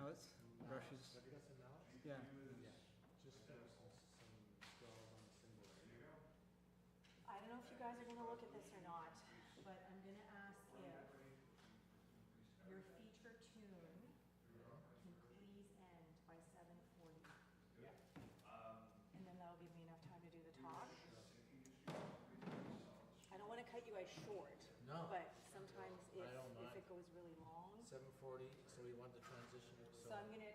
mouths, brushes. Have you got some now? Yeah. Yeah. Just some scrolls on the symbol. I don't know if you guys are going to look at this or not, but I'm going to ask if your feature tune can please end by 7:40. Yeah. And then that'll give me enough time to do the talk. I don't want to cut you guys short, No. but sometimes I don't if mind. it goes really long. 7:40. So we want the transition. So I'm gonna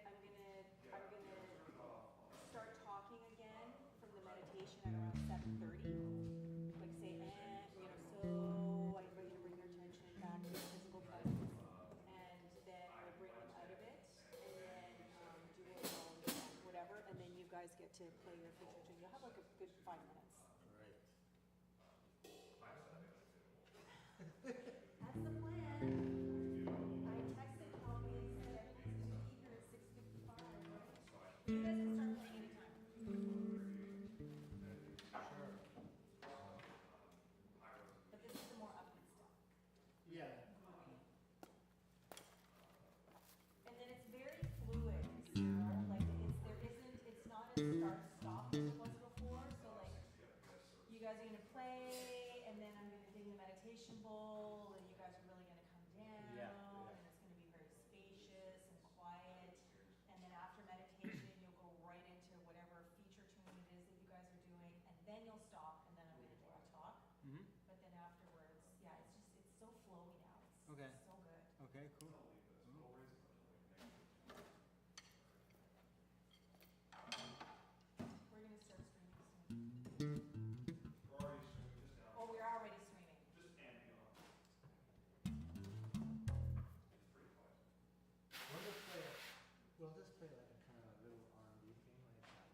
start talking again from the meditation at around 7:30. Like say, so I invite you to bring your attention back to your physical presence, and then we'll bring them out of it, and then do a little whatever, and then you guys get to play your feature tune. You'll have like a good 5 minutes. Right. That's the plan. I texted Paulo and said everything's gonna be here at 6:55. You guys can start playing anytime. Sure. But this is the more upbeat stuff. Yeah. And then it's very fluid, you know, like it's not as start-stop as it was before, so like, you guys are gonna play, and then I'm gonna ding the meditation bowl, and you guys are really gonna come down, and it's gonna be very spacious and quiet, and then after meditation, you'll go right into whatever feature tune it is that you guys are doing, and then you'll stop, and then I'm gonna do my talk, Mm-hmm. but then afterwards, yeah, it's so flowy now, Okay. it's so good. Okay, cool. We're gonna start streaming soon. Oh, we're already streaming. We'll just play like a kind of a little R&B thing like that.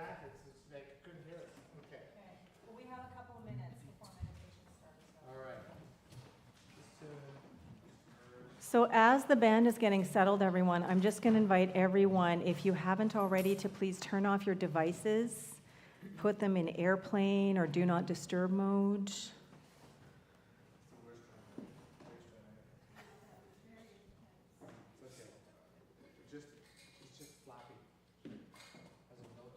at? It's like, I couldn't hear it. Okay. Okay. Well, we have a couple of minutes before meditation starts. All right. So as the band is getting settled, everyone, I'm just going to invite everyone, if you haven't already, to please turn off your devices, put them in airplane or do not disturb mode. It's just flapping. As a note.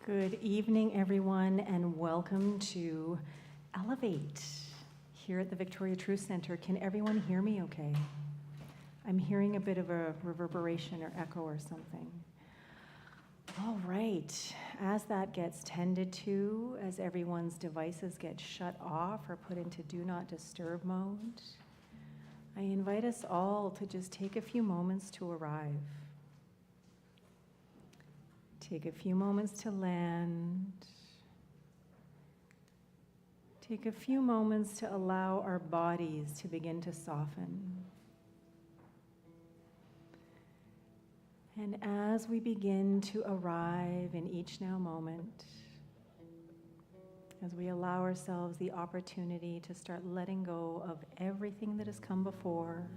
Good evening, everyone, and welcome to Elevate here at the Victoria Truth Center. Can everyone hear me okay? I'm hearing a bit of a reverberation or echo or something. All right, as that gets tended to, as everyone's devices get shut off or put into do not disturb mode, I invite us all to just take a few moments to arrive. Take a few moments to land. Take a few moments to allow our bodies to begin to soften. And as we begin to arrive in each now moment, as we allow ourselves the opportunity to start letting go of everything that has come before,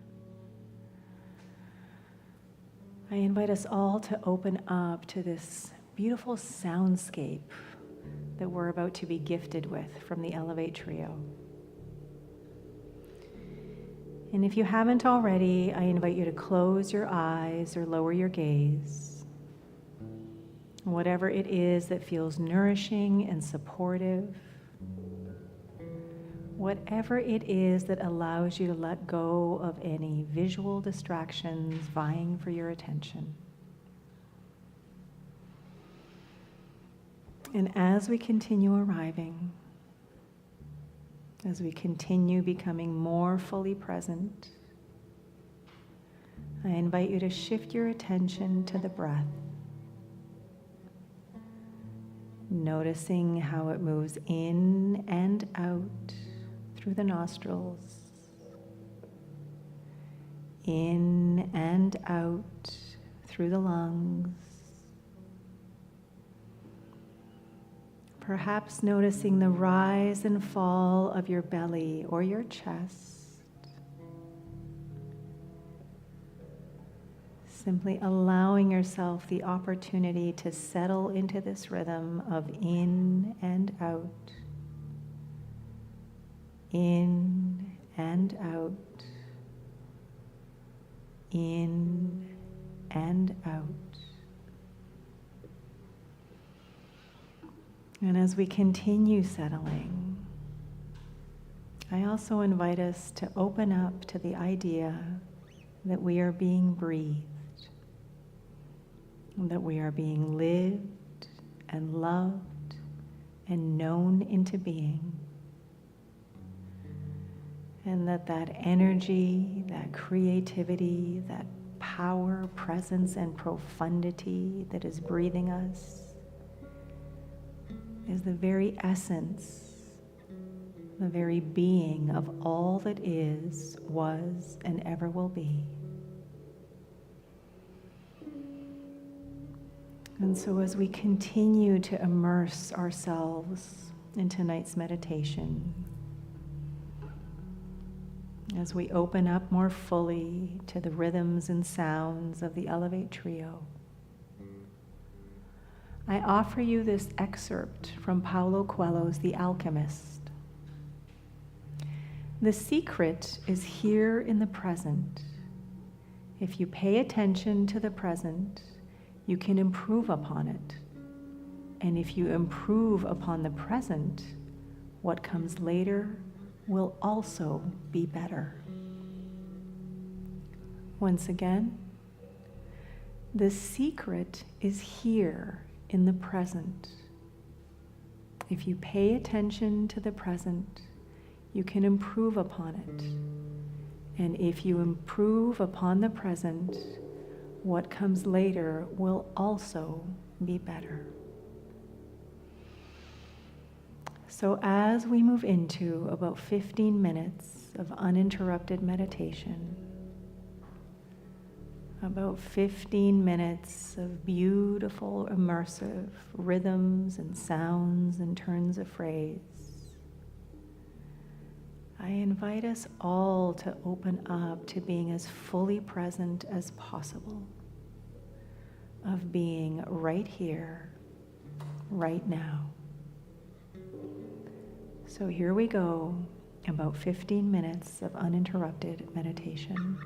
I invite us all to open up to this beautiful soundscape that we're about to be gifted with from the Elevate Trio. And if you haven't already, I invite you to close your eyes or lower your gaze. Whatever it is that feels nourishing and supportive, whatever it is that allows you to let go of any visual distractions vying for your attention. And as we continue arriving, as we continue becoming more fully present, I invite you to shift your attention to the breath, noticing how it moves in and out through the nostrils, in and out through the lungs. Perhaps noticing the rise and fall of your belly or your chest. Simply allowing yourself the opportunity to settle into this rhythm of in and out, in and out, in and out. And as we continue settling, I also invite us to open up to the idea that we are being breathed, that we are being lived and loved and known into being, and that energy, that creativity, that power, presence, and profundity that is breathing us is the very essence the very being of all that is, was, and ever will be. And so as we continue to immerse ourselves in tonight's meditation, as we open up more fully to the rhythms and sounds of the Elevate Trio, I offer you this excerpt from Paulo Coelho's The Alchemist. The secret is here in the present. If you pay attention to the present, you can improve upon it. And if you improve upon the present, what comes later will also be better. Once again, the secret is here in the present. If you pay attention to the present, you can improve upon it. And if you improve upon the present, what comes later will also be better. So as we move into about 15 minutes of uninterrupted meditation, about 15 minutes of beautiful, immersive rhythms and sounds and turns of phrase, I invite us all to open up to being as fully present as possible, of being right here, right now. So here we go, about 15 minutes of uninterrupted meditation.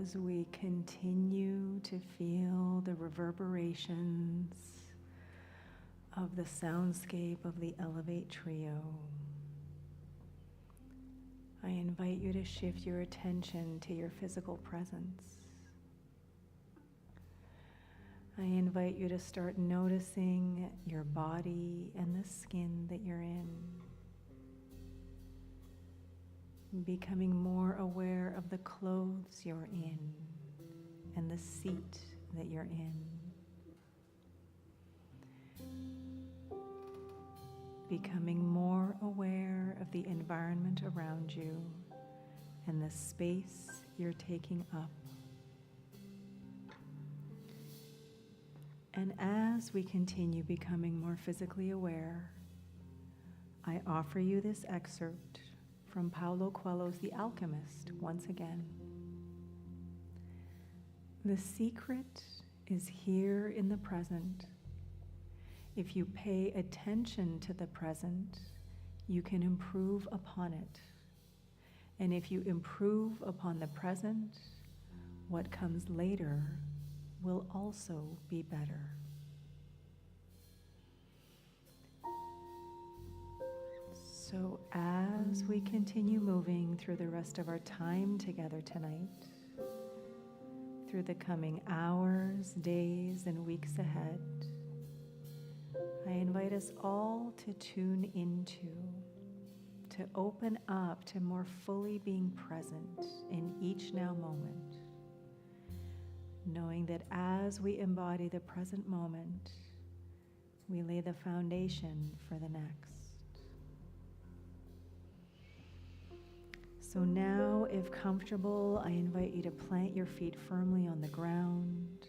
as we continue to feel the reverberations of the soundscape of the Elevate Trio, I invite you to shift your attention to your physical presence. I invite you to start noticing your body and the skin that you're in, becoming more aware of the clothes you're in and the seat that you're in. Becoming more aware of the environment around you and the space you're taking up. And as we continue becoming more physically aware, I offer you this excerpt from Paulo Coelho's The Alchemist once again. The secret is here in the present. If you pay attention to the present, you can improve upon it. And if you improve upon the present, what comes later will also be better. So as we continue moving through the rest of our time together tonight, through the coming hours, days, and weeks ahead, I invite us all to tune into, to open up to more fully being present in each now moment, knowing that as we embody the present moment, we lay the foundation for the next. So now, if comfortable, I invite you to plant your feet firmly on the ground.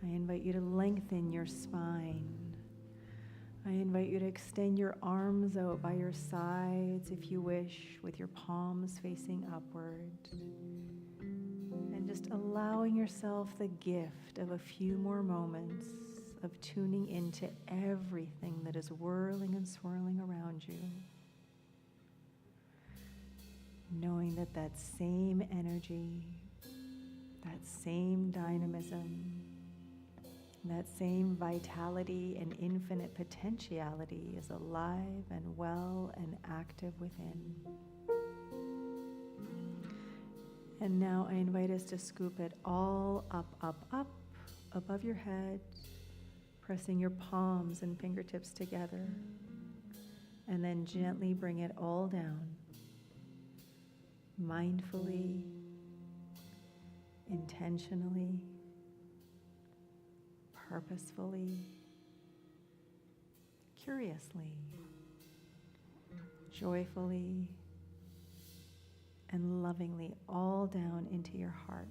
I invite you to lengthen your spine. I invite you to extend your arms out by your sides if you wish, with your palms facing upward. And just allowing yourself the gift of a few more moments of tuning into everything that is whirling and swirling around you. Knowing that that same energy, that same dynamism, that same vitality and infinite potentiality is alive and well and active within. And now I invite us to scoop it all up, up, up, above your head, pressing your palms and fingertips together, and then gently bring it all down, mindfully, intentionally, purposefully, curiously, joyfully, and lovingly, all down into your heart.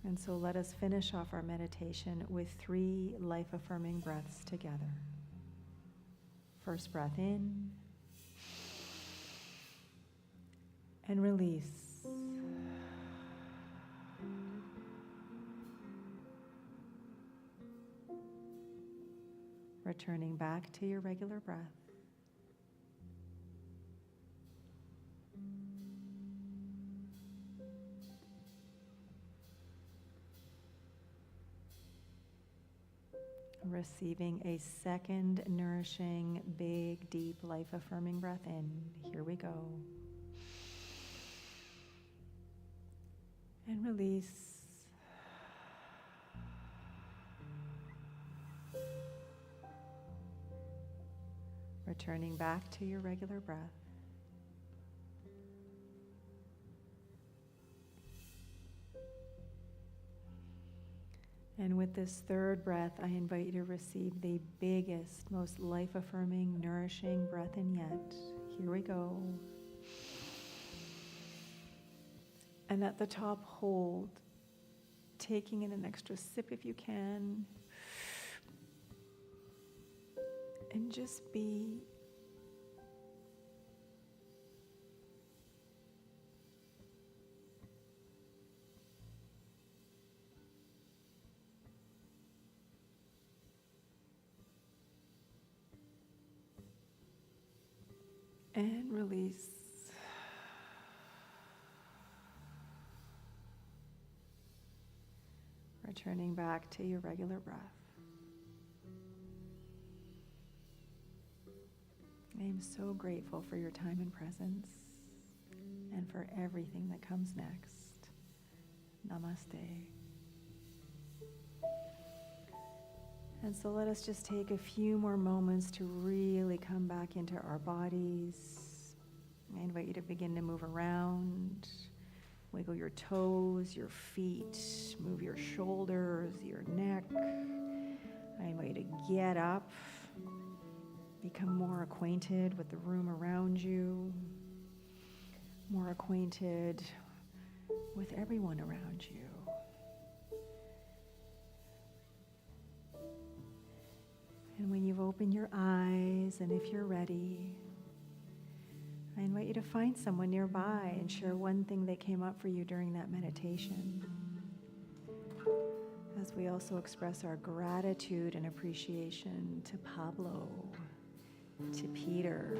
And so let us finish off our meditation with 3 life-affirming breaths together. First breath in, and release. Returning back to your regular breath. Receiving a second nourishing, big, deep, life-affirming breath in. Here we go. And release. Returning back to your regular breath. And with this third breath, I invite you to receive the biggest, most life-affirming, nourishing breath in yet. Here we go. And at the top, hold, taking in an extra sip if you can. And just be. And release. Returning back to your regular breath. I am so grateful for your time and presence and for everything that comes next. Namaste. And so let us just take a few more moments to really come back into our bodies. I invite you to begin to move around. Wiggle your toes, your feet, move your shoulders, your neck. I invite you to get up, become more acquainted with the room around you, more acquainted with everyone around you. And when you've opened your eyes, and if you're ready, I invite you to find someone nearby and share one thing that came up for you during that meditation. As we also express our gratitude and appreciation to Pablo, to Peter,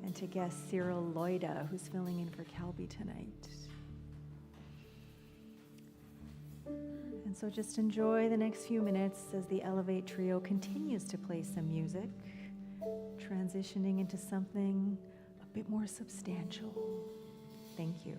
and to guest Cyril Loida, who's filling in for Calby tonight. And so just enjoy the next few minutes as the Elevate Trio continues to play some music, transitioning into something a bit more substantial. Thank you.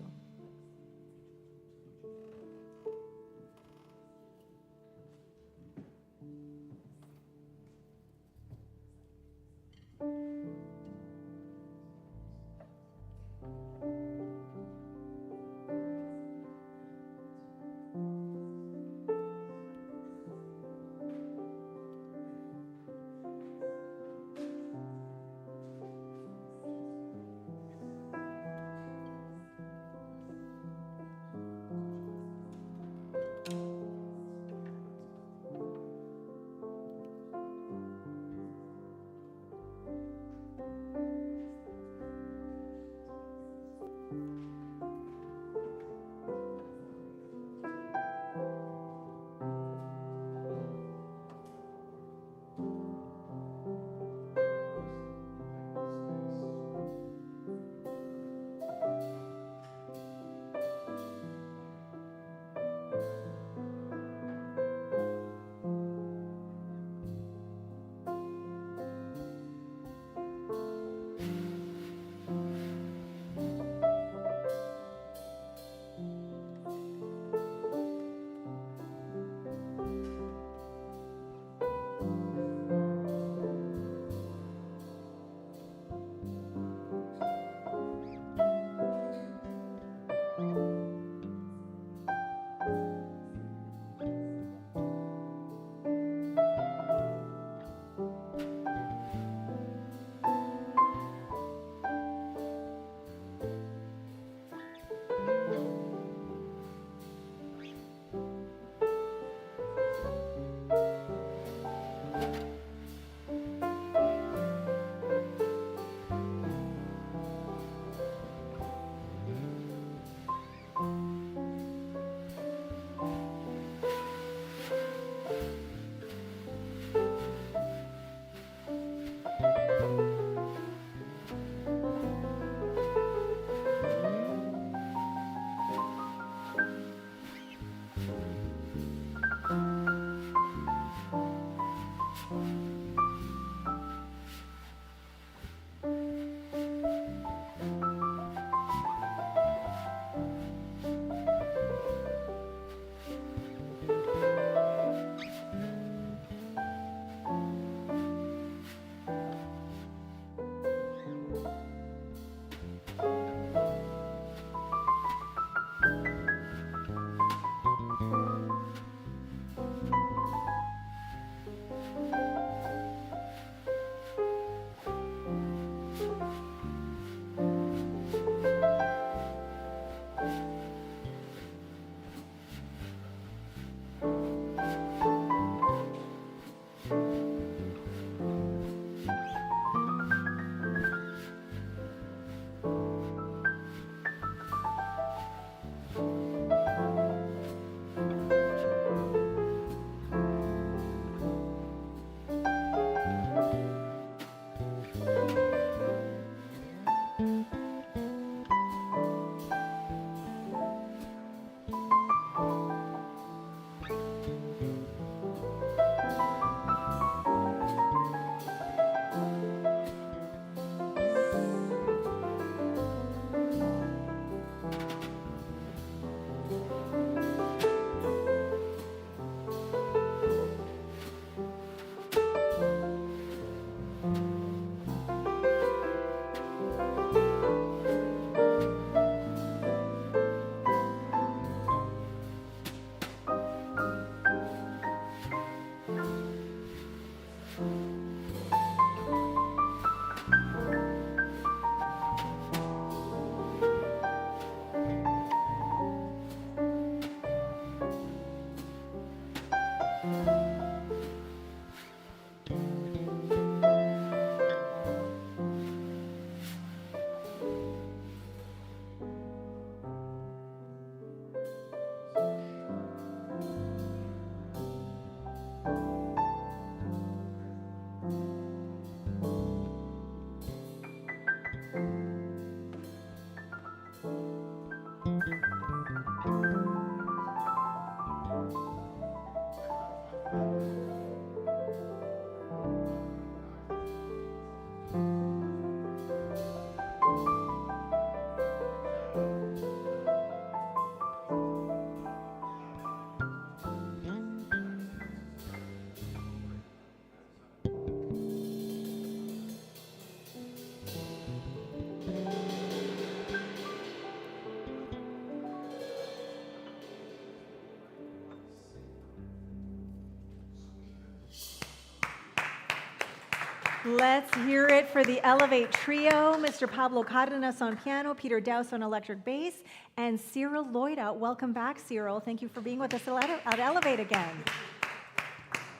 Let's hear it for the Elevate Trio, Mr. Pablo Cardenas on piano, Peter Douse on electric bass, and Cyril Loida. Welcome back, Cyril. Thank you for being with us at Elevate again.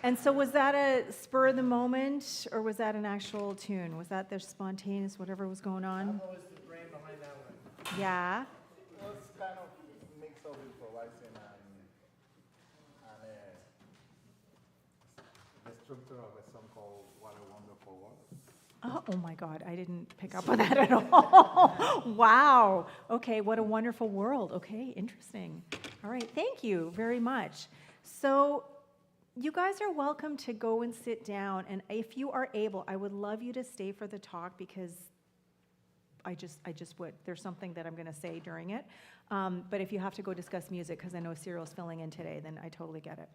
And so was that a spur of the moment, or was that an actual tune? Was that the spontaneous, whatever was going on? What was the brain behind that one? Yeah. It was kind of a mix of improvising and the structure of a song called What a Wonderful World. Oh my God, I didn't pick up on that at all. Wow. Okay, what a wonderful world. Okay, interesting. All right, thank you very much. So you guys are welcome to go and sit down, and if you are able, I would love you to stay for the talk because I just would. There's something that I'm going to say during it. But if you have to go discuss music, because I know Cyril's filling in today, then I totally get it.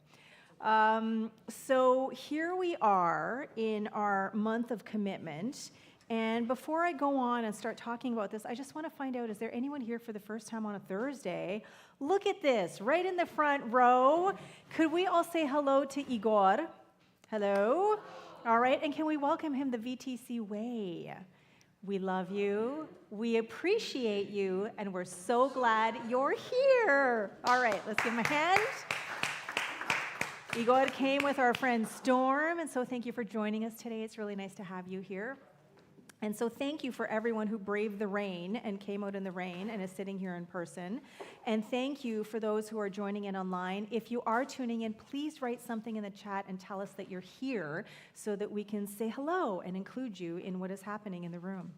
So here we are in our month of commitment. And before I go on and start talking about this, I just want to find out, is there anyone here for the first time on a Thursday? Look at this, right in the front row. Could we all say hello to Igor? Hello. All right, and can we welcome him the VTC way? We love you, we appreciate you, and we're so glad you're here. All right, let's give him a hand. Igor came with our friend Storm, and so thank you for joining us today. It's really nice to have you here. And so thank you for everyone who braved the rain and came out in the rain and is sitting here in person. And thank you for those who are joining in online. If you are tuning in, please write something in the chat and tell us that you're here so that we can say hello and include you in what is happening in the room.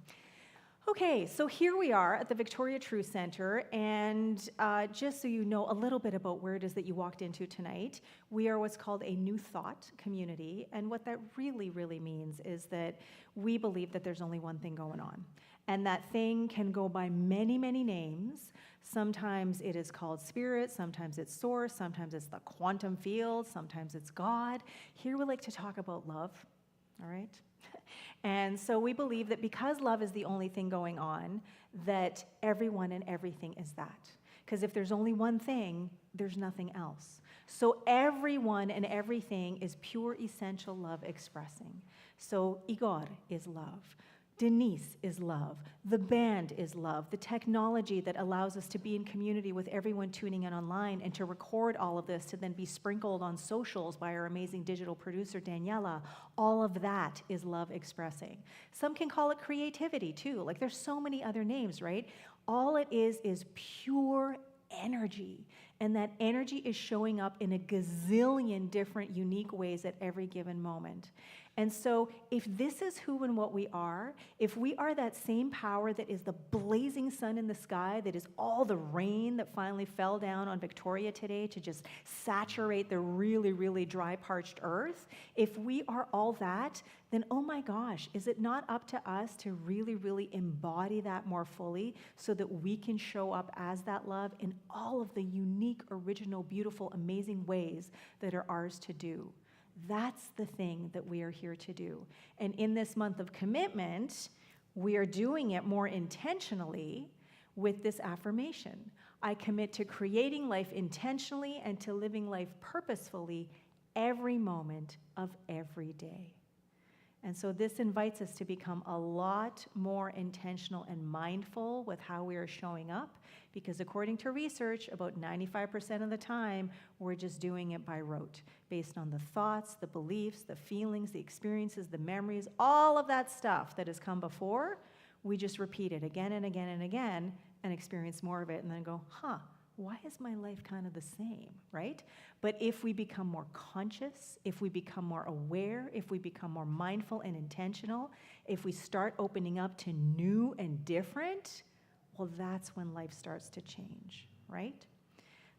Okay, so here we are at the Victoria True Center, and just so you know a little bit about where it is that you walked into tonight, we are what's called a New Thought community, and what that really, really means is that we believe that there's only one thing going on, and that thing can go by many, many names. Sometimes it is called spirit, sometimes it's source, sometimes it's the quantum field, sometimes it's God. Here we like to talk about love, all right? And so we believe that because love is the only thing going on, that everyone and everything is that. Because if there's only one thing, there's nothing else. So everyone and everything is pure essential love expressing. So Igor is love. Denise is love. The band is love. The technology that allows us to be in community with everyone tuning in online and to record all of this to then be sprinkled on socials by our amazing digital producer, Daniela, all of that is love expressing. Some can call it creativity too. Like there's so many other names, right? All it is pure energy. And that energy is showing up in a gazillion different unique ways at every given moment. And so if this is who and what we are, if we are that same power that is the blazing sun in the sky, that is all the rain that finally fell down on Victoria today to just saturate the really, really dry, parched earth, if we are all that, then oh my gosh, is it not up to us to really, really embody that more fully so that we can show up as that love in all of the unique, original, beautiful, amazing ways that are ours to do? That's the thing that we are here to do. And in this month of commitment, we are doing it more intentionally with this affirmation. I commit to creating life intentionally and to living life purposefully every moment of every day. And so this invites us to become a lot more intentional and mindful with how we are showing up, because according to research, about 95% of the time, we're just doing it by rote, based on the thoughts, the beliefs, the feelings, the experiences, the memories, all of that stuff that has come before. We just repeat it again and again and again and experience more of it and then go, why is my life kind of the same, right? But if we become more conscious, if we become more aware, if we become more mindful and intentional, if we start opening up to new and different, well, that's when life starts to change, right?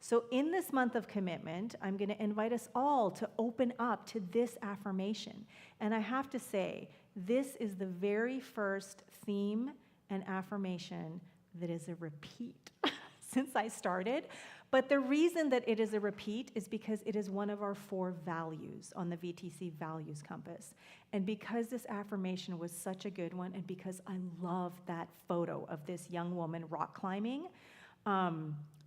So in this month of commitment, I'm going to invite us all to open up to this affirmation. And I have to say, this is the very first theme and affirmation that is a repeat since I started. But the reason that it is a repeat is because it is one of our 4 values on the VTC Values Compass. And because this affirmation was such a good one, and because I love that photo of this young woman rock climbing,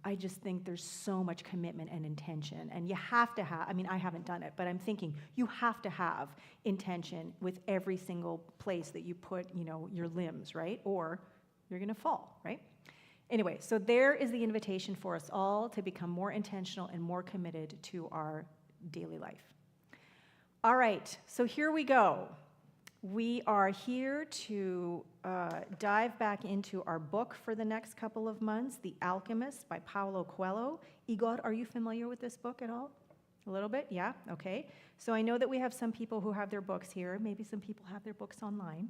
I just think there's so much commitment and intention. And you have to have, I mean, I haven't done it, but I'm thinking you have to have intention with every single place that you put, your limbs, right? Or you're going to fall, right? Anyway, so there is the invitation for us all to become more intentional and more committed to our daily life. All right, so here we go. We are here to dive back into our book for the next couple of months, The Alchemist by Paulo Coelho. Igor, are you familiar with this book at all? A little bit? Yeah? Okay. So I know that we have some people who have their books here. Maybe some people have their books online.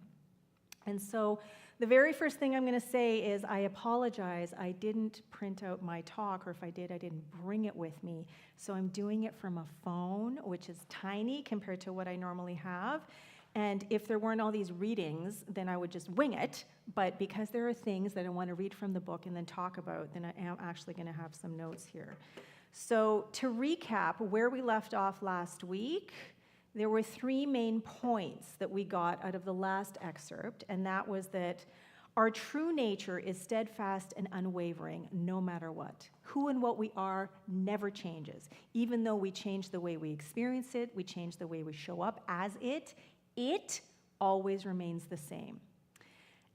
And so the very first thing I'm going to say is I apologize. I didn't print out my talk, or if I did, I didn't bring it with me. So I'm doing it from a phone, which is tiny compared to what I normally have. And if there weren't all these readings, then I would just wing it. But because there are things that I want to read from the book and then talk about, then I am actually going to have some notes here. So to recap where we left off last week, there were 3 main points that we got out of the last excerpt, and that was that our true nature is steadfast and unwavering no matter what. Who and what we are never changes. Even though we change the way we experience it, we change the way we show up as it always remains the same.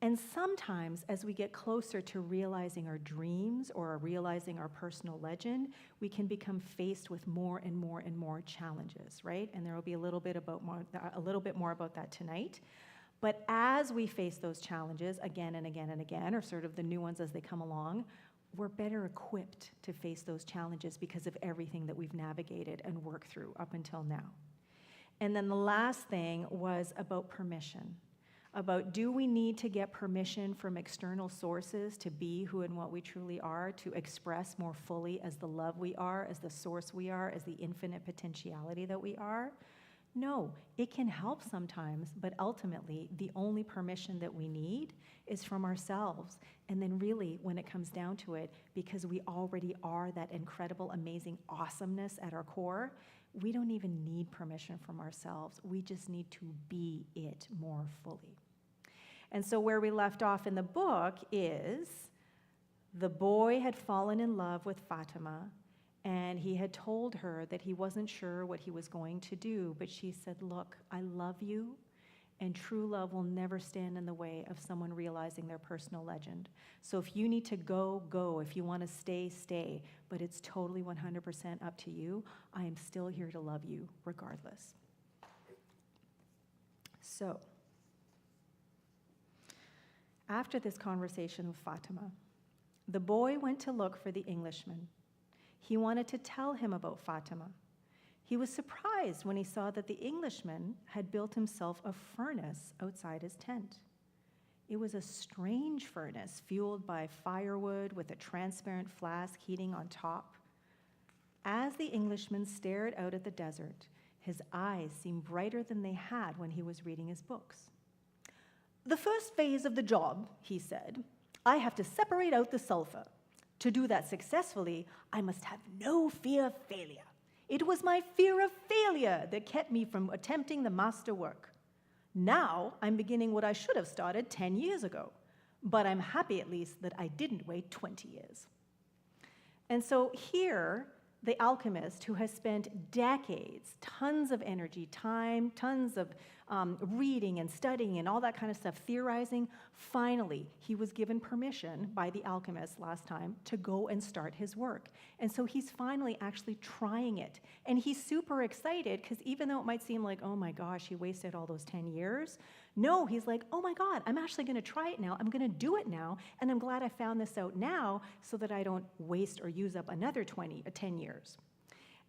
And sometimes as we get closer to realizing our dreams or realizing our personal legend, we can become faced with more and more and more challenges, right? And there will be a little bit more about that tonight. But as we face those challenges again and again and again, or sort of the new ones as they come along, we're better equipped to face those challenges because of everything that we've navigated and worked through up until now. And then the last thing was about permission. About, do we need to get permission from external sources to be who and what we truly are, to express more fully as the love we are, as the source we are, as the infinite potentiality that we are? No, it can help sometimes, but ultimately the only permission that we need is from ourselves. And then really, when it comes down to it, because we already are that incredible, amazing awesomeness at our core, we don't even need permission from ourselves. We just need to be it more fully. And so where we left off in the book is the boy had fallen in love with Fatima, and he had told her that he wasn't sure what he was going to do, but she said, look, I love you, and true love will never stand in the way of someone realizing their personal legend. So if you need to go, go. If you want to stay, stay. But it's totally 100% up to you. I am still here to love you regardless. So, after this conversation with Fatima, the boy went to look for the Englishman. He wanted to tell him about Fatima. He was surprised when he saw that the Englishman had built himself a furnace outside his tent. It was a strange furnace fueled by firewood with a transparent flask heating on top. As the Englishman stared out at the desert, his eyes seemed brighter than they had when he was reading his books. The first phase of the job, he said, I have to separate out the sulfur. To do that successfully, I must have no fear of failure. It was my fear of failure that kept me from attempting the masterwork. Now I'm beginning what I should have started 10 years ago, but I'm happy at least that I didn't wait 20 years. And so here, the alchemist, who has spent decades, tons of energy, time, tons of reading and studying and all that kind of stuff, theorizing, finally, he was given permission by the alchemist last time to go and start his work. And so he's finally actually trying it. And he's super excited because even though it might seem like, oh my gosh, he wasted all those 10 years, no, he's like, oh my God, I'm actually going to try it now. I'm going to do it now. And I'm glad I found this out now so that I don't waste or use up another 10 years.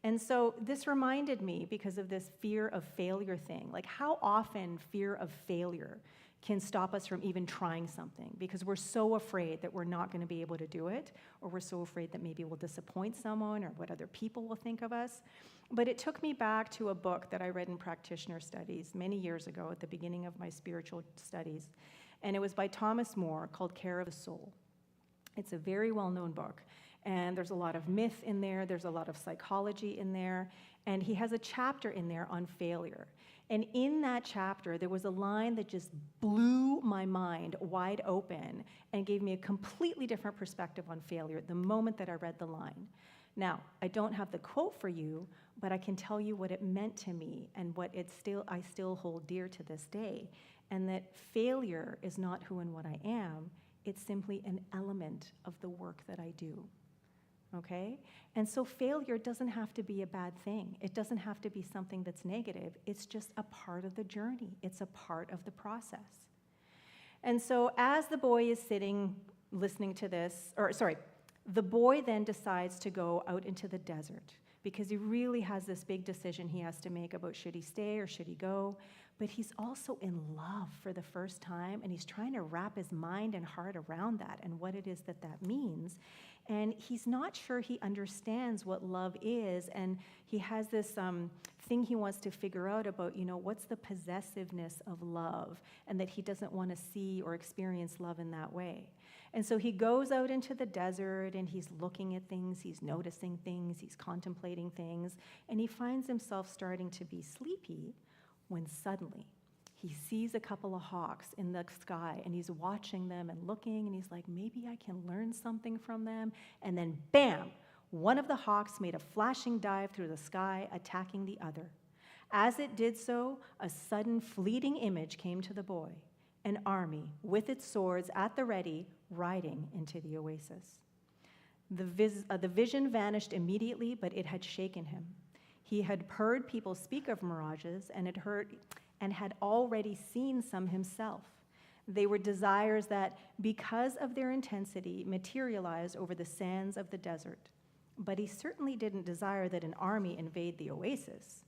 And so this reminded me, because of this fear of failure thing, like how often fear of failure can stop us from even trying something because we're so afraid that we're not going to be able to do it, or we're so afraid that maybe we'll disappoint someone or what other people will think of us. But it took me back to a book that I read in practitioner studies many years ago at the beginning of my spiritual studies, and it was by Thomas More called Care of the Soul. It's a very well-known book. And there's a lot of myth in there, there's a lot of psychology in there, and he has a chapter in there on failure. And in that chapter, there was a line that just blew my mind wide open and gave me a completely different perspective on failure the moment that I read the line. Now, I don't have the quote for you, but I can tell you what it meant to me and what I still hold dear to this day. And that failure is not who and what I am, it's simply an element of the work that I do. Okay? And so failure doesn't have to be a bad thing. It doesn't have to be something that's negative. It's just a part of the journey. It's a part of the process. And so as the boy is sitting, listening to this, the boy then decides to go out into the desert because he really has this big decision he has to make about should he stay or should he go. But he's also in love for the first time, and he's trying to wrap his mind and heart around that and what it is that that means. And he's not sure he understands what love is, and he has this thing he wants to figure out about, what's the possessiveness of love, and that he doesn't want to see or experience love in that way. And so he goes out into the desert, and he's looking at things, he's noticing things, he's contemplating things, and he finds himself starting to be sleepy when suddenly he sees a couple of hawks in the sky, and he's watching them and looking, and he's like, maybe I can learn something from them. And then bam, one of the hawks made a flashing dive through the sky, attacking the other. As it did so, a sudden fleeting image came to the boy, an army with its swords at the ready, riding into the oasis. The vision vanished immediately, but it had shaken him. He had heard people speak of mirages and had already seen some himself. They were desires that, because of their intensity, materialized over the sands of the desert. But he certainly didn't desire that an army invade the oasis.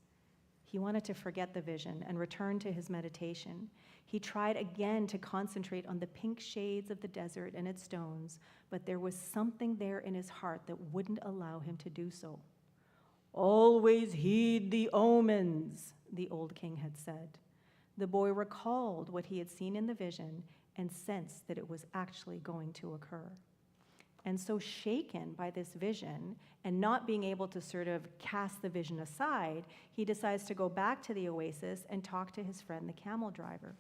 He wanted to forget the vision and return to his meditation. He tried again to concentrate on the pink shades of the desert and its stones, but there was something there in his heart that wouldn't allow him to do so. Always heed the omens, the old king had said. The boy recalled what he had seen in the vision and sensed that it was actually going to occur. And so, shaken by this vision and not being able to sort of cast the vision aside, he decides to go back to the oasis and talk to his friend, the camel driver.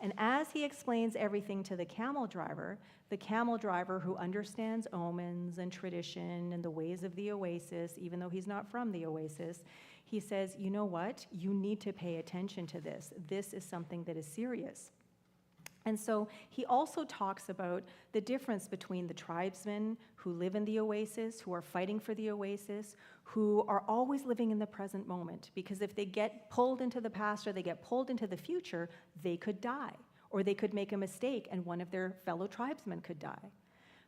And as he explains everything to the camel driver who understands omens and tradition and the ways of the oasis, even though he's not from the oasis, he says, you know what? You need to pay attention to this. This is something that is serious. And so he also talks about the difference between the tribesmen who live in the oasis, who are fighting for the oasis, who are always living in the present moment. Because if they get pulled into the past or they get pulled into the future, they could die. Or they could make a mistake and one of their fellow tribesmen could die.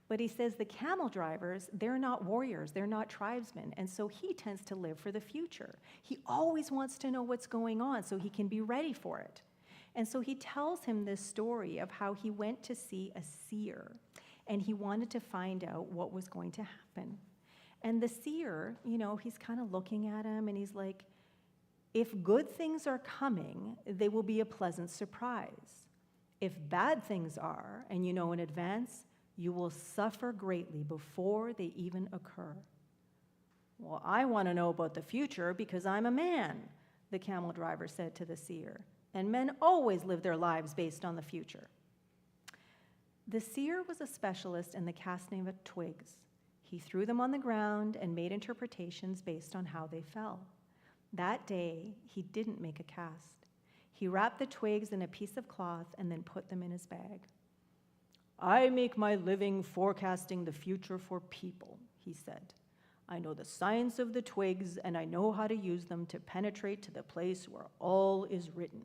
But he says the camel drivers, they're not warriors, they're not tribesmen. And so he tends to live for the future. He always wants to know what's going on so he can be ready for it. And so he tells him this story of how he went to see a seer, and he wanted to find out what was going to happen. And the seer, he's kind of looking at him, and he's like, if good things are coming, they will be a pleasant surprise. If bad things are, and you know in advance, you will suffer greatly before they even occur. Well, I want to know about the future because I'm a man, the camel driver said to the seer. And men always live their lives based on the future. The seer was a specialist in the casting of twigs. He threw them on the ground and made interpretations based on how they fell. That day, he didn't make a cast. He wrapped the twigs in a piece of cloth and then put them in his bag. I make my living forecasting the future for people, he said. I know the science of the twigs, and I know how to use them to penetrate to the place where all is written.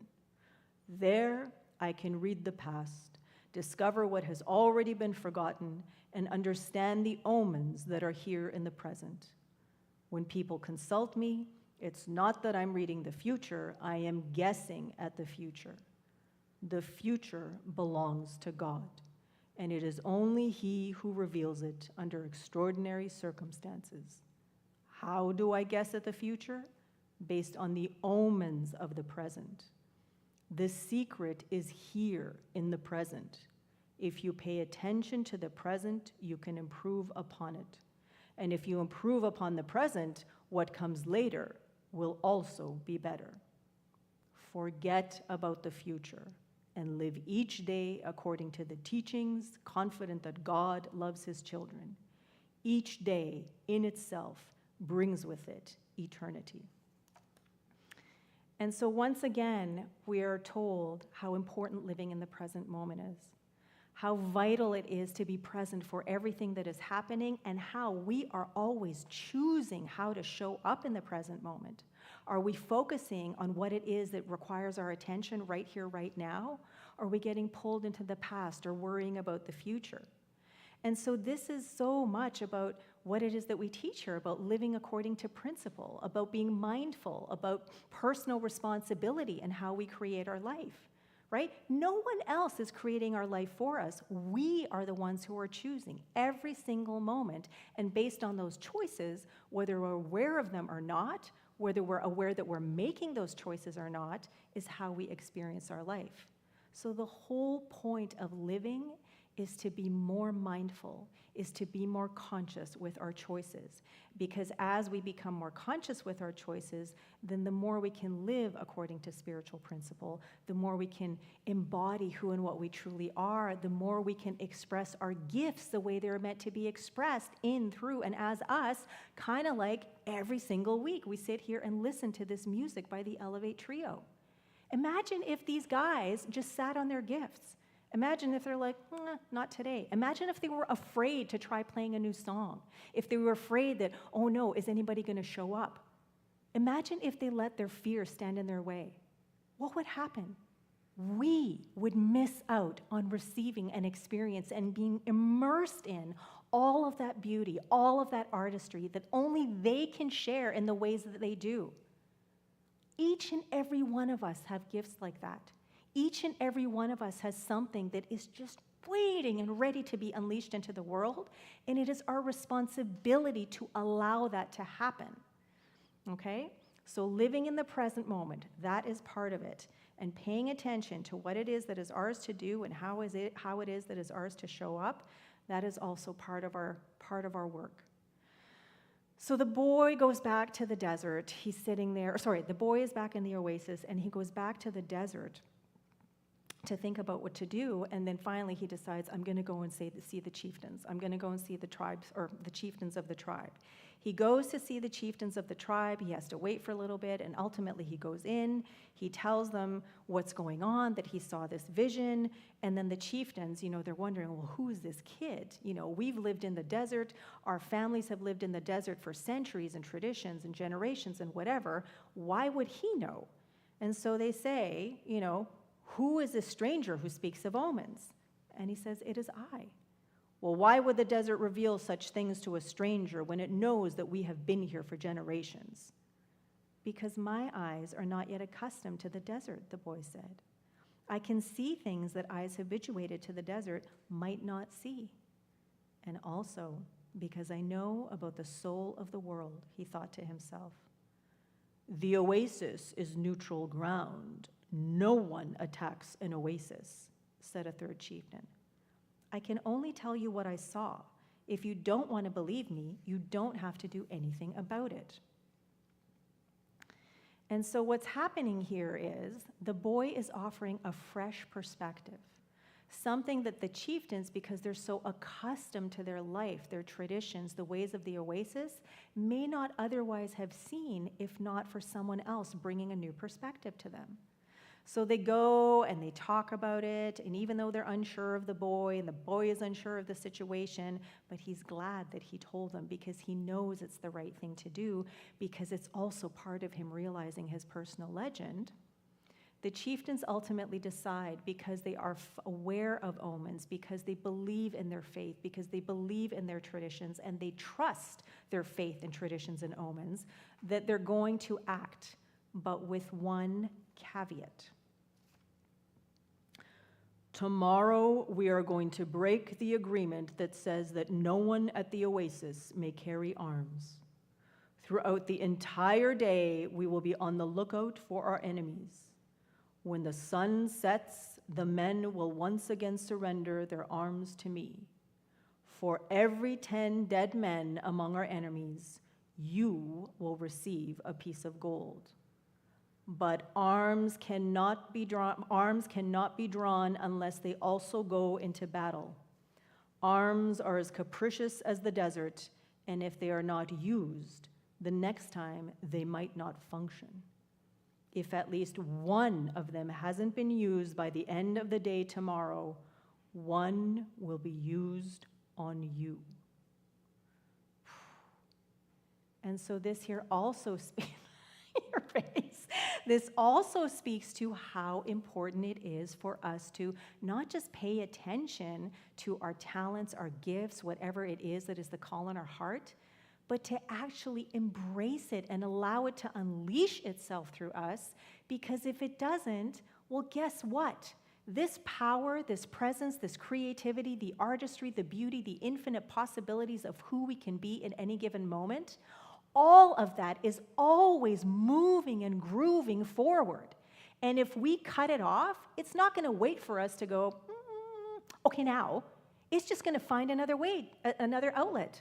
There, I can read the past, discover what has already been forgotten, and understand the omens that are here in the present. When people consult me, it's not that I'm reading the future, I am guessing at the future. The future belongs to God, and it is only He who reveals it under extraordinary circumstances. How do I guess at the future? Based on the omens of the present. The secret is here in the present. If you pay attention to the present, you can improve upon it. And if you improve upon the present, what comes later will also be better. Forget about the future and live each day according to the teachings, confident that God loves his children. Each day in itself brings with it eternity. And so once again, we are told how important living in the present moment is, how vital it is to be present for everything that is happening, and how we are always choosing how to show up in the present moment. Are we focusing on what it is that requires our attention right here, right now? Or are we getting pulled into the past or worrying about the future? And so this is so much about what it is that we teach here, about living according to principle, about being mindful, about personal responsibility and how we create our life, right? No one else is creating our life for us. We are the ones who are choosing every single moment. And based on those choices, whether we're aware of them or not, whether we're aware that we're making those choices or not, is how we experience our life. So the whole point of living is to be more mindful, is to be more conscious with our choices. Because as we become more conscious with our choices, then the more we can live according to spiritual principle, the more we can embody who and what we truly are, the more we can express our gifts the way they're meant to be expressed in, through, and as us, kind of like every single week. We sit here and listen to this music by the Elevate Trio. Imagine if these guys just sat on their gifts. Imagine if they're like, not today. Imagine if they were afraid to try playing a new song. If they were afraid that, oh no, is anybody going to show up? Imagine if they let their fear stand in their way. What would happen? We would miss out on receiving an experience and being immersed in all of that beauty, all of that artistry that only they can share in the ways that they do. Each and every one of us have gifts like that. Each and every one of us has something that is just waiting and ready to be unleashed into the world, and it is our responsibility to allow that to happen, okay? So living in the present moment, that is part of it, and paying attention to what it is that is ours to do and how it is that is ours to show up, that is also part of our work. So the boy goes back to the desert. He's sitting there, the boy is back in the oasis, and he goes back to the desert to think about what to do, and then finally he decides, I'm going to go and see the chieftains. I'm going to go and see the tribes, or the chieftains of the tribe. He goes to see the chieftains of the tribe. He has to wait for a little bit, and ultimately he goes in. He tells them what's going on, that he saw this vision, and then the chieftains, they're wondering, well, who is this kid? We've lived in the desert. Our families have lived in the desert for centuries and traditions and generations and whatever. Why would he know? And so they say, who is this stranger who speaks of omens? And he says, it is I. Well, why would the desert reveal such things to a stranger when it knows that we have been here for generations? Because my eyes are not yet accustomed to the desert, the boy said. I can see things that eyes habituated to the desert might not see. And also, because I know about the soul of the world, he thought to himself. The oasis is neutral ground. No one attacks an oasis, said a third chieftain. I can only tell you what I saw. If you don't want to believe me, you don't have to do anything about it. And so what's happening here is the boy is offering a fresh perspective, something that the chieftains, because they're so accustomed to their life, their traditions, the ways of the oasis, may not otherwise have seen if not for someone else bringing a new perspective to them. So they go and they talk about it, and even though they're unsure of the boy, and the boy is unsure of the situation, but he's glad that he told them because he knows it's the right thing to do, because it's also part of him realizing his personal legend. The chieftains ultimately decide, because they are aware of omens, because they believe in their faith, because they believe in their traditions, and they trust their faith and traditions and omens, that they're going to act, but with one caveat. Tomorrow we are going to break the agreement that says that no one at the oasis may carry arms. Throughout the entire day, we will be on the lookout for our enemies. When the sun sets, the men will once again surrender their arms to me. For every 10 dead men among our enemies, you will receive a piece of gold. But arms cannot be drawn unless they also go into battle. Arms are as capricious as the desert, and if they are not used, the next time they might not function. If at least one of them hasn't been used by the end of the day tomorrow, one will be used on you. And so this here also speaks, your face. This also speaks to how important it is for us to not just pay attention to our talents, our gifts, whatever it is that is the call in our heart, but to actually embrace it and allow it to unleash itself through us. Because if it doesn't, well, guess what? This power, this presence, this creativity, the artistry, the beauty, the infinite possibilities of who we can be in any given moment, all of that is always moving and grooving forward. And if we cut it off, it's not going to wait for us to go, okay, now. It's just going to find another way, another outlet.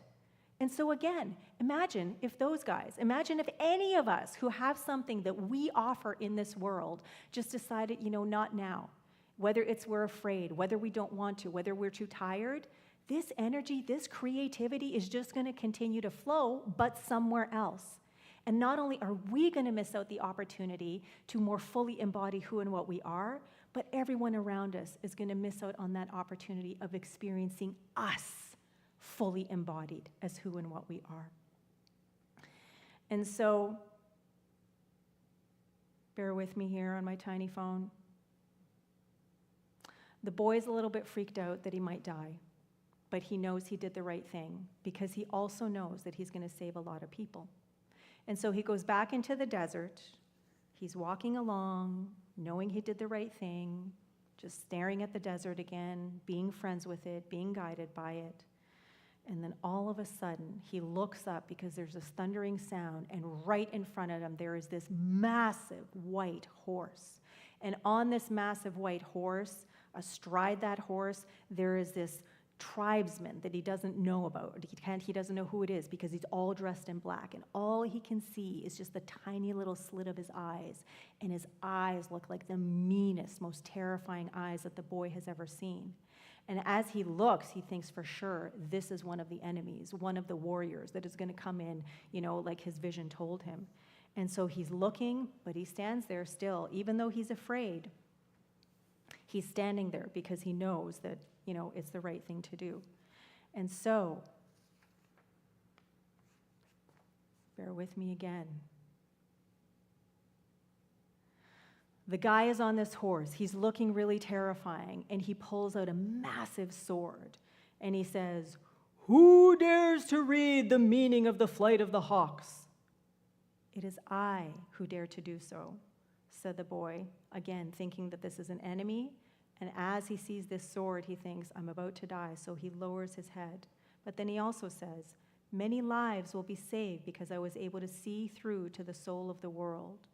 And so again, imagine if those guys, imagine if any of us who have something that we offer in this world just decided, not now. Whether it's we're afraid, whether we don't want to, whether we're too tired, this energy, this creativity is just going to continue to flow, but somewhere else. And not only are we going to miss out the opportunity to more fully embody who and what we are, but everyone around us is going to miss out on that opportunity of experiencing us fully embodied as who and what we are. And so, bear with me here on my tiny phone. The boy's a little bit freaked out that he might die, but he knows he did the right thing because he also knows that he's going to save a lot of people. And so he goes back into the desert. He's walking along, knowing he did the right thing, just staring at the desert again, being friends with it, being guided by it. And then all of a sudden, he looks up because there's this thundering sound, and right in front of him, there is this massive white horse. And on this massive white horse, astride that horse, there is this tribesman that he doesn't know about. He doesn't know who it is because he's all dressed in black. And all he can see is just the tiny little slit of his eyes. And his eyes look like the meanest, most terrifying eyes that the boy has ever seen. And as he looks, he thinks for sure this is one of the enemies, one of the warriors that is going to come in, like his vision told him. And so he's looking, but he stands there still. Even though he's afraid, he's standing there because he knows that, it's the right thing to do. And so, bear with me again. The guy is on this horse. He's looking really terrifying, and he pulls out a massive sword, and he says, "Who dares to read the meaning of the flight of the hawks?" "It is I who dare to do so," said the boy, again thinking that this is an enemy. And as he sees this sword, he thinks, I'm about to die, so he lowers his head. But then he also says, "Many lives will be saved because I was able to see through to the soul of the world."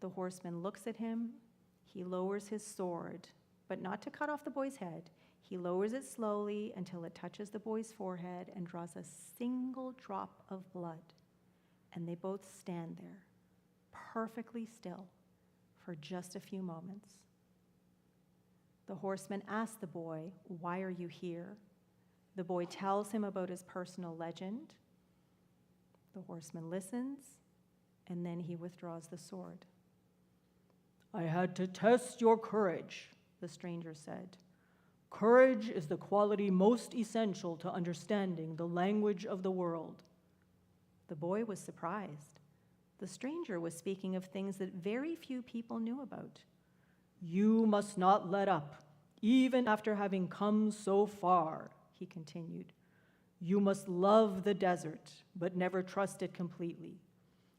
The horseman looks at him. He lowers his sword, but not to cut off the boy's head. He lowers it slowly until it touches the boy's forehead and draws a single drop of blood. And they both stand there, perfectly still, for just a few moments. The horseman asks the boy, "Why are you here?" The boy tells him about his personal legend. The horseman listens, and then he withdraws the sword. "I had to test your courage," the stranger said. "Courage is the quality most essential to understanding the language of the world." The boy was surprised. The stranger was speaking of things that very few people knew about. "You must not let up, even after having come so far," he continued. "You must love the desert, but never trust it completely.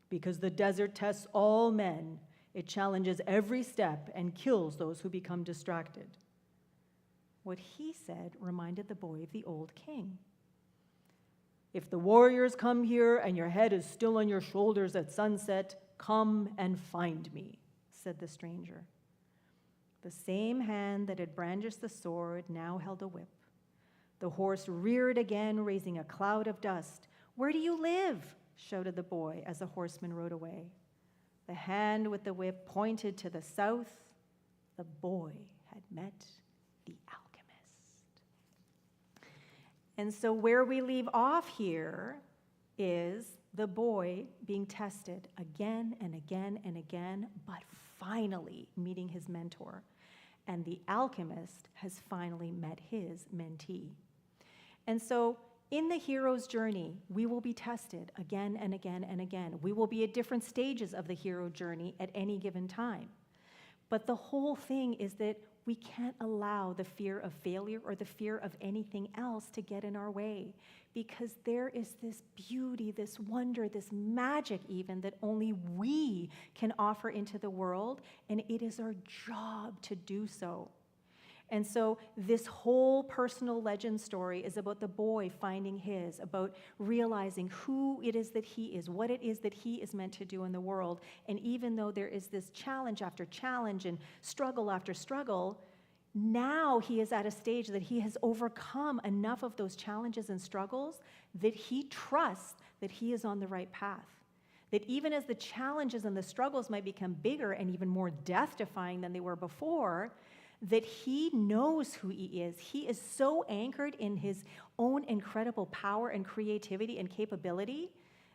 Because the desert tests all men, it challenges every step and kills those who become distracted." What he said reminded the boy of the old king. "If the warriors come here and your head is still on your shoulders at sunset, come and find me," said the stranger. The same hand that had brandished the sword now held a whip. The horse reared again, raising a cloud of dust. "Where do you live?" shouted the boy as the horseman rode away. The hand with the whip pointed to the south. The boy had met the alchemist. And so where we leave off here is the boy being tested again and again and again, but finally meeting his mentor. And the alchemist has finally met his mentee. And so in the hero's journey, we will be tested again and again and again. We will be at different stages of the hero journey at any given time. But the whole thing is that we can't allow the fear of failure or the fear of anything else to get in our way, because there is this beauty, this wonder, this magic even that only we can offer into the world, and it is our job to do so. And so this whole personal legend story is about the boy finding his, about realizing who it is that he is, what it is that he is meant to do in the world. And even though there is this challenge after challenge and struggle after struggle, now he is at a stage that he has overcome enough of those challenges and struggles that he trusts that he is on the right path. That even as the challenges and the struggles might become bigger and even more death-defying than they were before, that he knows who he is. He is so anchored in his own incredible power and creativity and capability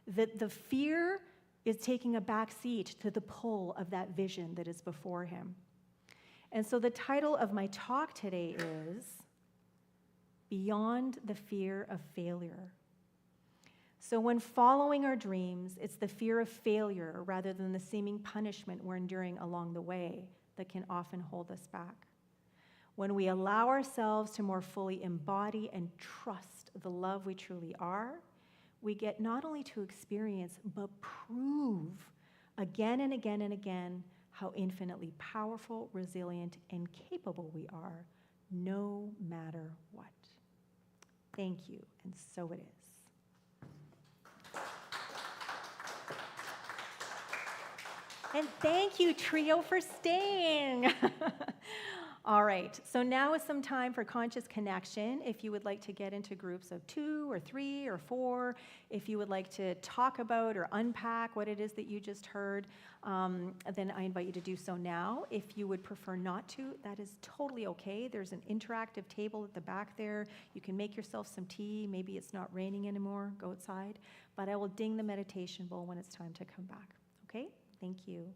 that the fear is taking a back seat to the pull of that vision that is before him. And so the title of my talk today is Beyond the Fear of Failure. So when following our dreams, it's the fear of failure rather than the seeming punishment we're enduring along the way that can often hold us back. When we allow ourselves to more fully embody and trust the love we truly are, we get not only to experience, but prove again and again and again how infinitely powerful, resilient, and capable we are, no matter what. Thank you, and so it is. And thank you, Trio, for staying. All right, so now is some time for conscious connection. If you would like to get into groups of 2 or 3 or 4, if you would like to talk about or unpack what it is that you just heard, then I invite you to do so now. If you would prefer not to, that is totally okay. There's an interactive table at the back there. You can make yourself some tea. Maybe it's not raining anymore. Go outside. But I will ding the meditation bowl when it's time to come back. Okay? Thank you.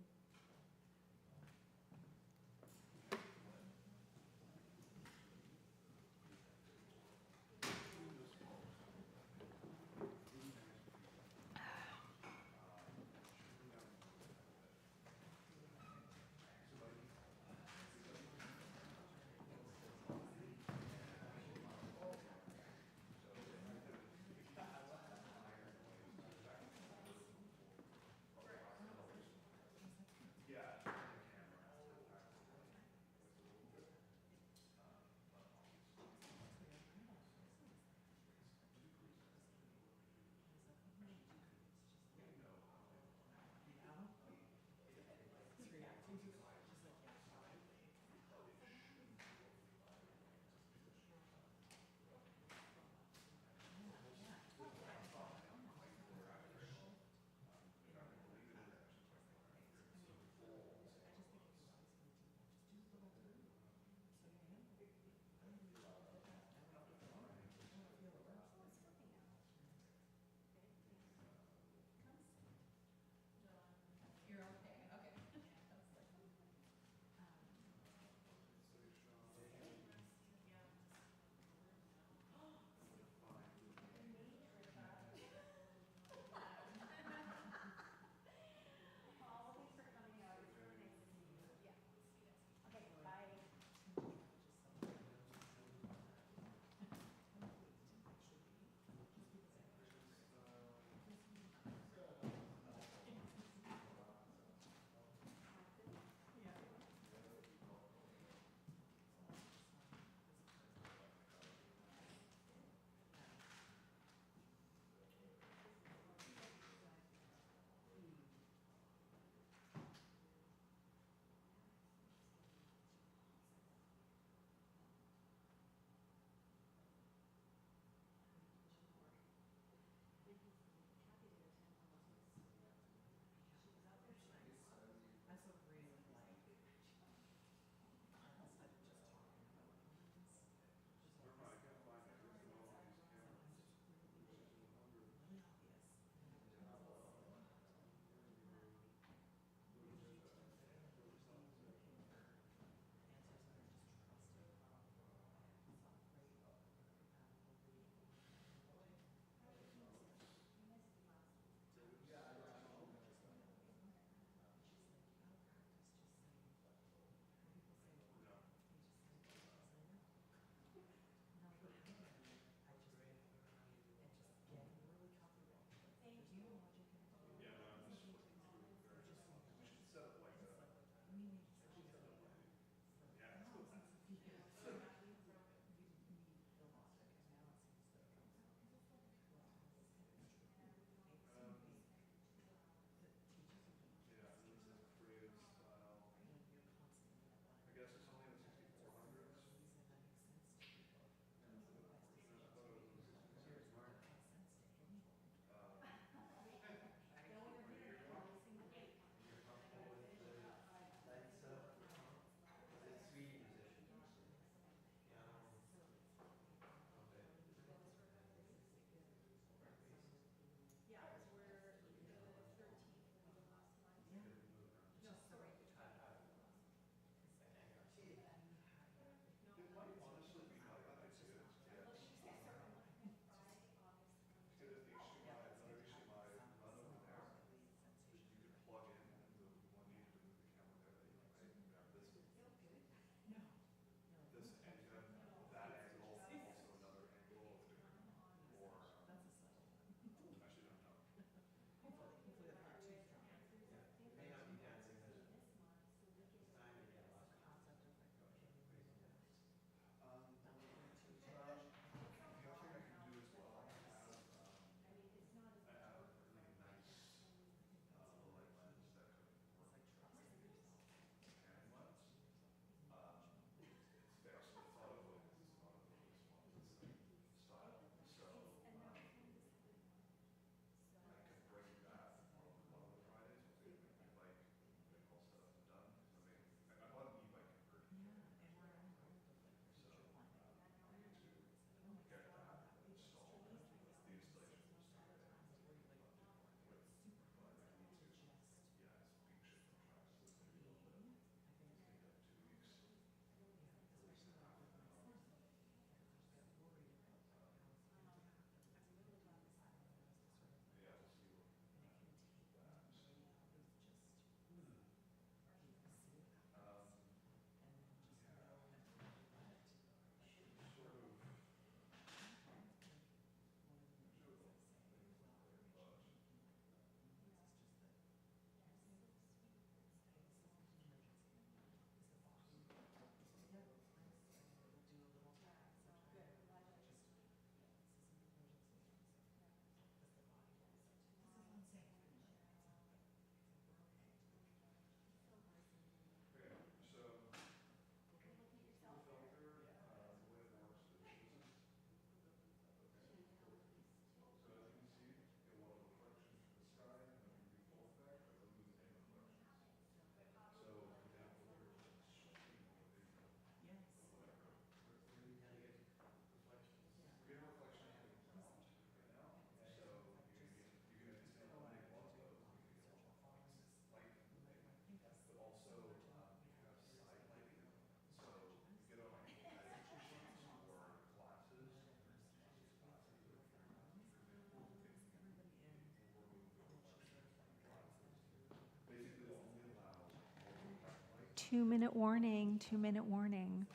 2-minute warning, 2-minute warning.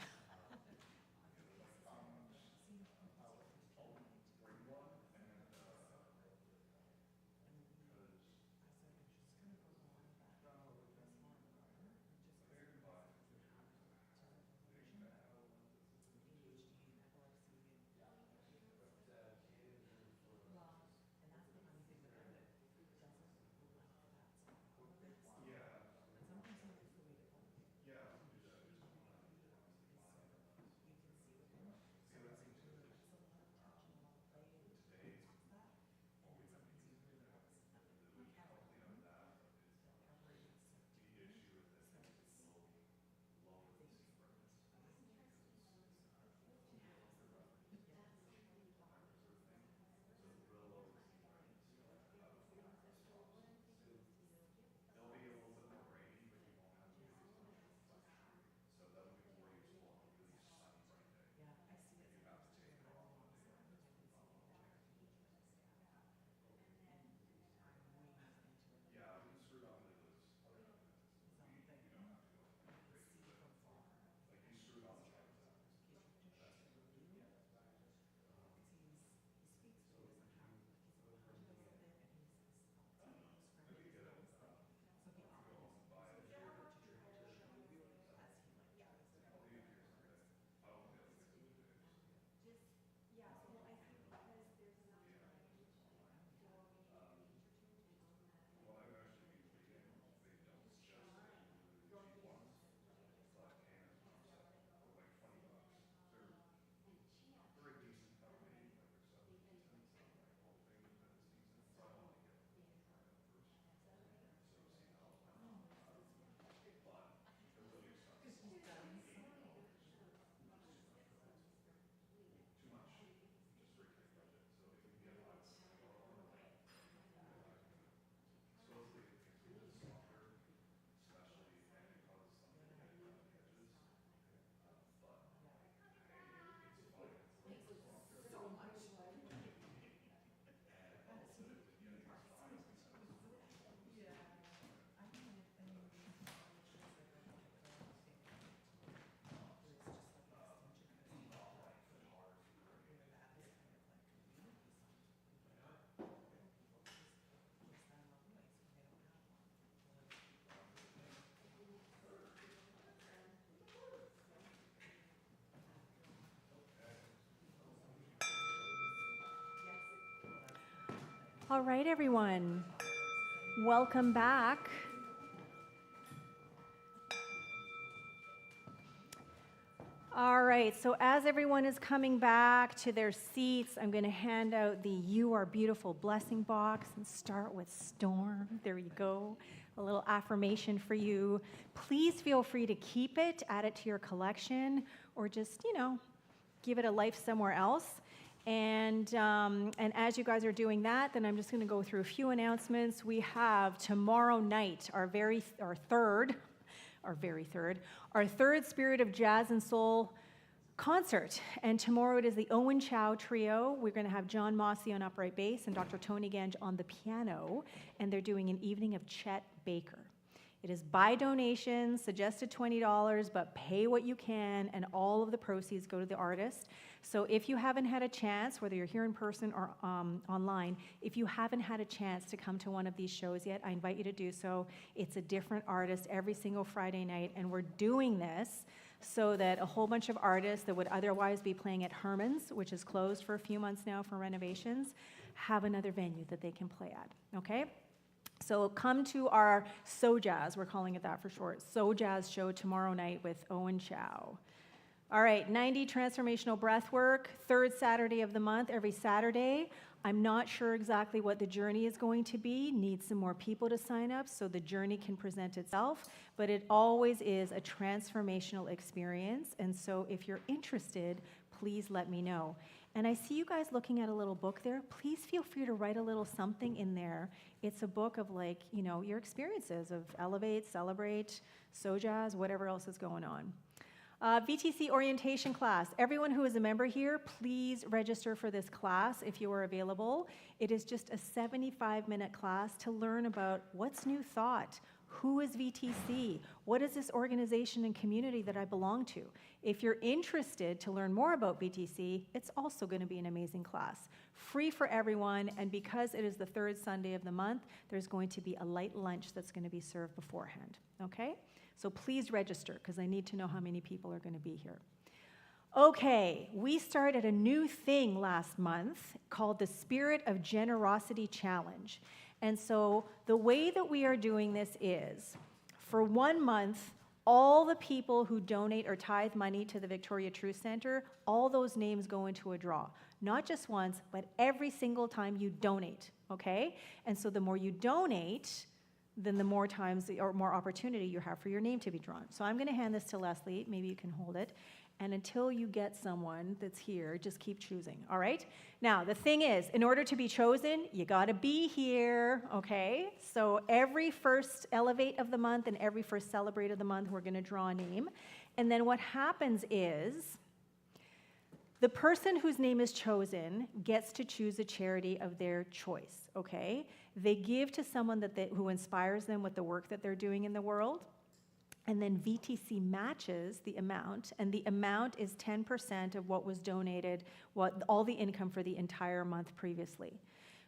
All right, everyone. Welcome back. All right, so as everyone is coming back to their seats, I'm going to hand out the You Are Beautiful blessing box and start with Storm. There you go. A little affirmation for you. Please feel free to keep it, add it to your collection, or just, give it a life somewhere else. And as you guys are doing that, then I'm just going to go through a few announcements. We have tomorrow night our third Spirit of Jazz and Soul concert. And tomorrow it is the Owen Chow Trio. We're going to have John Mossy on upright bass and Dr. Tony Gange on the piano. And they're doing an evening of Chet Baker. It is by donation, suggested $20, but pay what you can, and all of the proceeds go to the artist. So if you haven't had a chance, whether you're here in person or online, if you haven't had a chance to come to one of these shows yet, I invite you to do so. It's a different artist every single Friday night, and we're doing this so that a whole bunch of artists that would otherwise be playing at Herman's, which is closed for a few months now for renovations, have another venue that they can play at, okay? So come to our So-Jazz, we're calling it that for short, So-Jazz show tomorrow night with Owen Chow. All right, 90 transformational breath work, third Saturday of the month, every Saturday. I'm not sure exactly what the journey is going to be. Need some more people to sign up so the journey can present itself, but it always is a transformational experience. And so if you're interested, please let me know. And I see you guys looking at a little book there. Please feel free to write a little something in there. It's a book of your experiences of Elevate, Celebrate, So-Jazz, whatever else is going on. VTC orientation class. Everyone who is a member here, please register for this class if you are available. It is just a 75-minute class to learn about what's new thought, Who is VTC? What is this organization and community that I belong to? If you're interested to learn more about VTC, it's also going to be an amazing class. Free for everyone, and because it is the third Sunday of the month, there's going to be a light lunch that's going to be served beforehand, okay? So please register, because I need to know how many people are going to be here. Okay, we started a new thing last month called the Spirit of Generosity Challenge. And so the way that we are doing this is, for 1 month, all the people who donate or tithe money to the Victoria Truth Center, all those names go into a draw. Not just once, but every single time you donate, okay? And so the more you donate, then the more times or more opportunity you have for your name to be drawn. So I'm going to hand this to Leslie. Maybe you can hold it. And until you get someone that's here, just keep choosing, all right? Now, the thing is, in order to be chosen, you got to be here, okay? So every first Elevate of the month and every first Celebrate of the month, we're going to draw a name. And then what happens is, the person whose name is chosen gets to choose a charity of their choice, okay? They give to someone who inspires them with the work that they're doing in the world. And then VTC matches the amount, and the amount is 10% of what was donated, all the income for the entire month previously.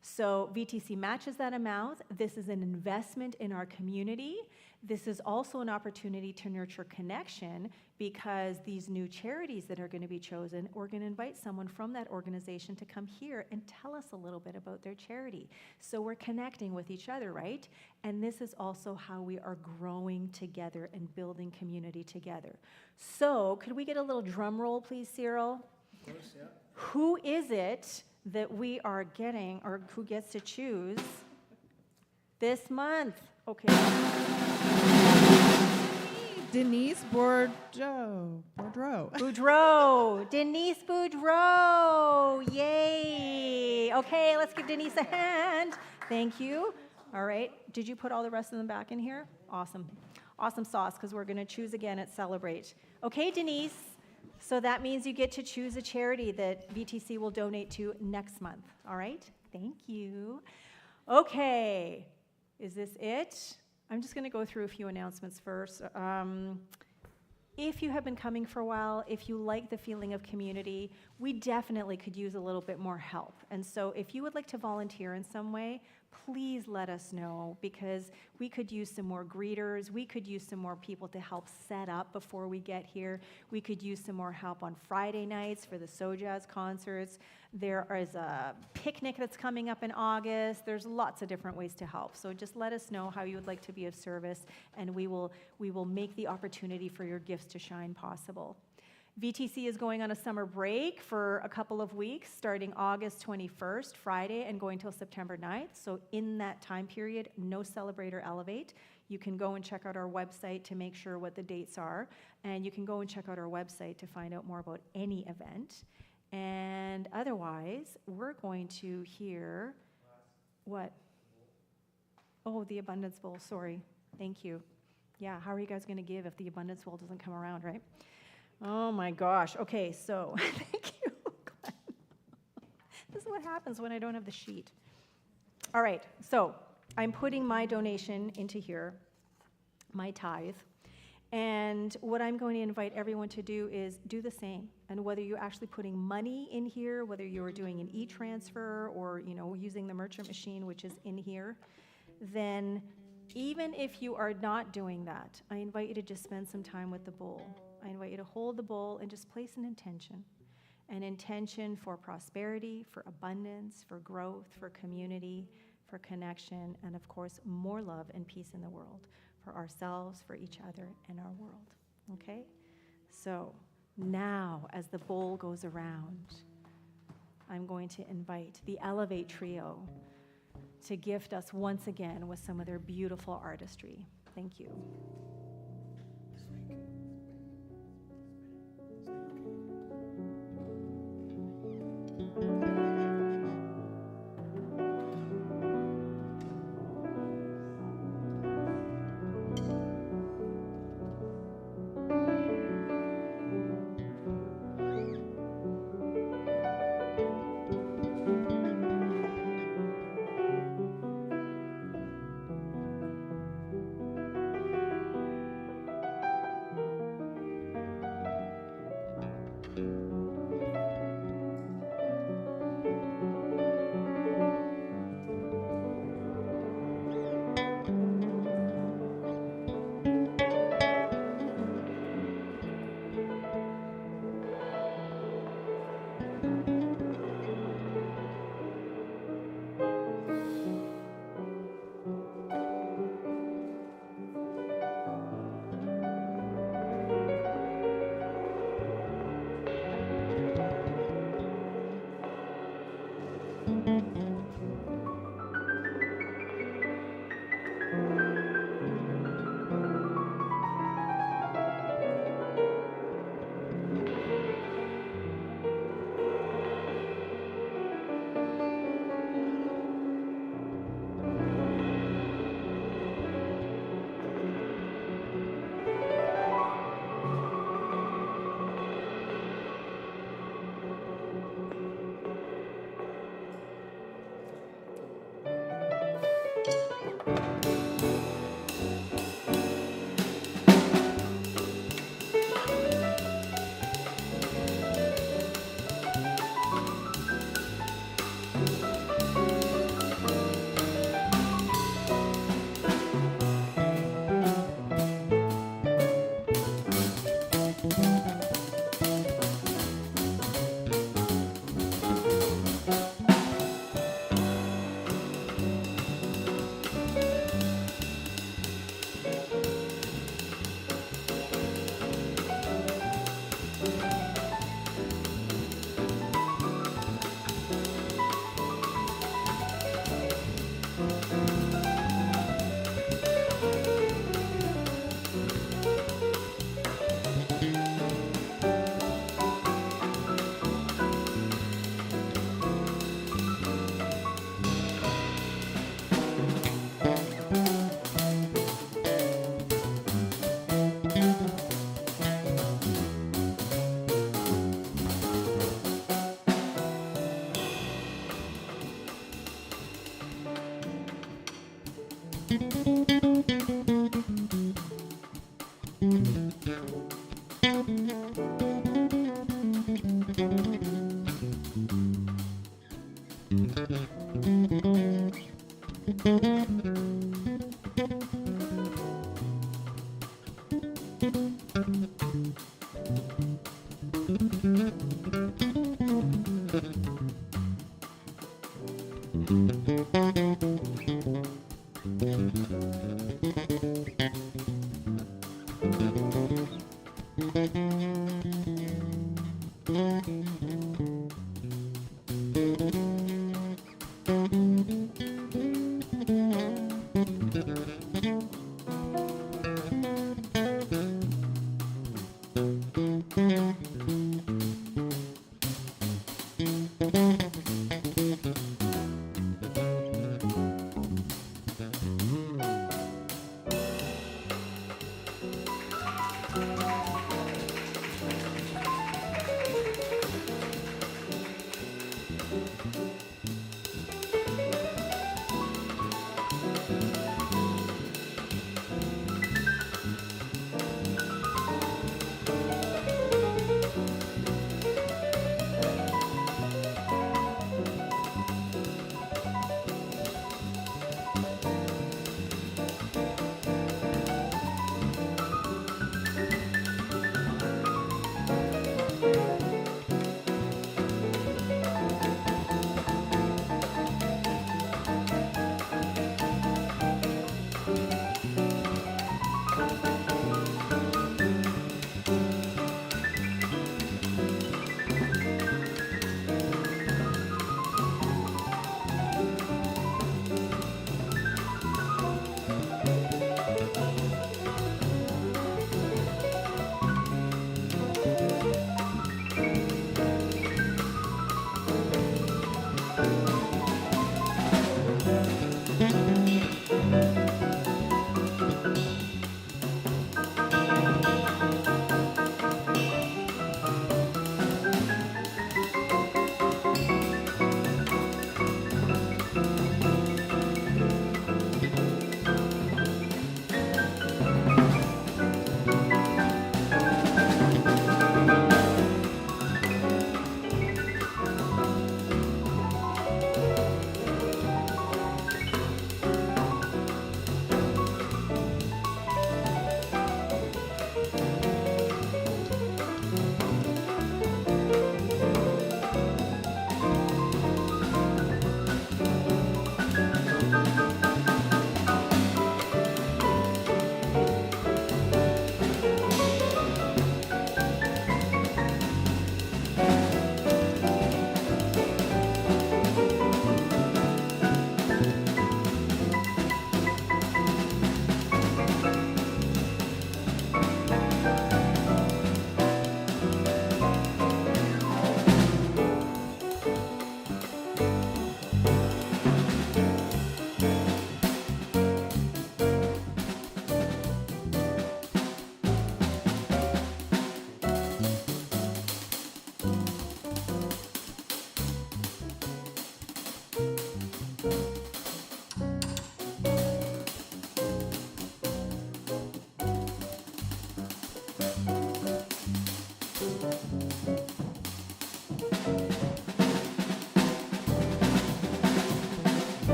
So VTC matches that amount. This is an investment in our community. This is also an opportunity to nurture connection, because these new charities that are going to be chosen, we're going to invite someone from that organization to come here and tell us a little bit about their charity. So we're connecting with each other, right? And this is also how we are growing together and building community together. So could we get a little drum roll, please, Cyril? Of course, yeah. Who is it that we are getting, or who gets to choose this month? Okay. Denise Boudreau. Denise Boudreau. Yay. Okay, let's give Denise a hand. Thank you. All right. Did you put all the rest of them back in here? Awesome. Awesome sauce, because we're going to choose again at Celebrate. Okay, Denise. So that means you get to choose a charity that VTC will donate to next month. All right? Thank you. Okay. Is this it? I'm just going to go through a few announcements first. If you have been coming for a while, if you like the feeling of community, we definitely could use a little bit more help. And so if you would like to volunteer in some way, please let us know, because we could use some more greeters. We could use some more people to help set up before we get here. We could use some more help on Friday nights for the Sojazz concerts. There is a picnic that's coming up in August. There's lots of different ways to help. So just let us know how you would like to be of service, and we will make the opportunity for your gifts to shine possible. VTC is going on a summer break for a couple of weeks, starting August 21st, Friday, and going till September 9th. So in that time period, no Celebrate or Elevate. You can go and check out our website to make sure what the dates are, and you can go and check out our website to find out more about any event. And otherwise, we're going to hear what? Oh, the Abundance Bowl, sorry. Thank you. Yeah, how are you guys going to give if the Abundance Bowl doesn't come around, right? Oh my gosh. Okay, so thank you, Glenn. This is what happens when I don't have the sheet. All right, so I'm putting my donation into here, my tithe. And what I'm going to invite everyone to do is do the same. And whether you're actually putting money in here, whether you're doing an e-transfer or, using the merchant machine, which is in here, then even if you are not doing that, I invite you to just spend some time with the bowl. I invite you to hold the bowl and just place an intention for prosperity, for abundance, for growth, for community, for connection, and of course, more love and peace in the world, for ourselves, for each other, and our world. Okay? So now, as the bowl goes around, I'm going to invite the Elevate Trio to gift us once again with some of their beautiful artistry. Thank you.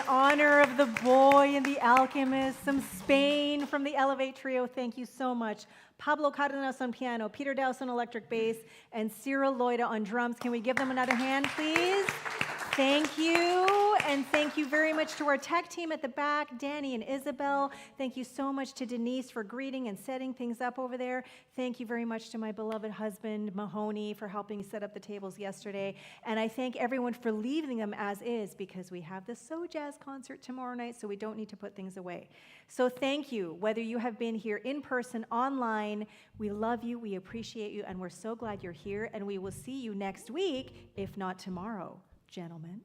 honor of the boy and the Alchemist, some Spain from the Elevate Trio. Thank you so much. Pablo Cardenas on piano, Peter Dowse on electric bass, and Cyril Loida on drums. Can we give them another hand, please? Thank you, and thank you very much to our tech team at the back, Danny and Isabel. Thank you so much to Denise for greeting and setting things up over there. Thank you very much to my beloved husband, Mahoney, for helping me set up the tables yesterday. And I thank everyone for leaving them as is, because we have the So Jazz concert tomorrow night, so we don't need to put things away. So thank you, whether you have been here in person, online. We love you, we appreciate you, and we're so glad you're here. And we will see you next week, if not tomorrow. Gentlemen.